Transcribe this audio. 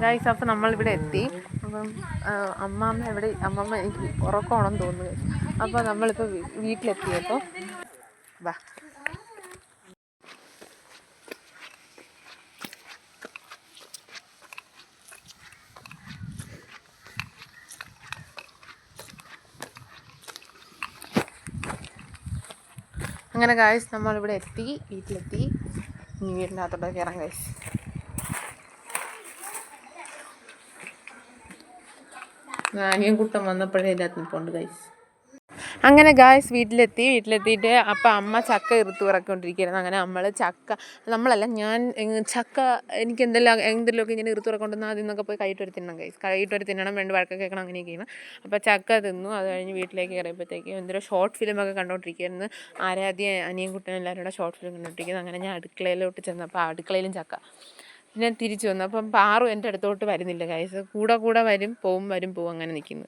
Guys അപ്പോൾ നമ്മളിവിടെ എത്തി. അപ്പം അമ്മമ്മ എനിക്ക് ഉറക്കമാണെന്ന് തോന്നുന്നു. അപ്പോൾ നമ്മളിപ്പോൾ വീട്ടിലെത്തി കേട്ടോ. വാ. അങ്ങനെ ഗൈസ് നമ്മളിവിടെ വീട്ടിലെത്തി. ഇനി വീടിൻ്റെ അകത്തോട്ട് കയറാം ഗൈസ്. അനിയൻ കുട്ടൻ വന്നപ്പോഴേ ഇതിനകത്ത് നിൽപ്പുണ്ട് ഗൈസ്. അങ്ങനെ ഗായ്സ് വീട്ടിലെത്തിയിട്ട് അപ്പം അമ്മ ചക്ക ഇറുത്ത് പറക്കൊണ്ടിരിക്കുകയായിരുന്നു. അങ്ങനെ ഞാൻ ചക്ക എനിക്ക് എന്തെങ്കിലുമൊക്കെ ഇങ്ങനെ ഇറുത്ത് പറക്കൊണ്ടെന്ന് അതിൽ നിന്നൊക്കെ പോയി കൈയിട്ട് തിന്നണം ഗൈസ്. കൈയിട്ട് തിന്നണം, വേണ്ട വഴക്കൊക്കെ കേൾക്കണം, അങ്ങനെയൊക്കെയാണ്. അപ്പോൾ ചക്ക തിന്നു. അത് കഴിഞ്ഞ് വീട്ടിലേക്ക് കയറിയപ്പോഴത്തേക്കും എന്തൊരു ഷോർട്ട് ഫിലിമൊക്കെ കണ്ടുകൊണ്ടിരിക്കുകയായിരുന്നു. ആരാധ്യ അനിയൻ കുട്ടൻ എല്ലാവരും കൂടെ ഷോർട്ട് ഫിലിം കണ്ടുകൊണ്ടിരിക്കുന്നത്. അങ്ങനെ ഞാൻ അടുക്കളയിലോട്ട് ചെന്നപ്പോൾ അടുക്കളയിലും ചക്ക. ഞാൻ തിരിച്ചു വന്നു. അപ്പം പാറു എൻ്റെ അടുത്തോട്ട് വരുന്നില്ല ഗൈസ്. കൂടെ വരും പോവും അങ്ങനെ നിൽക്കുന്നു.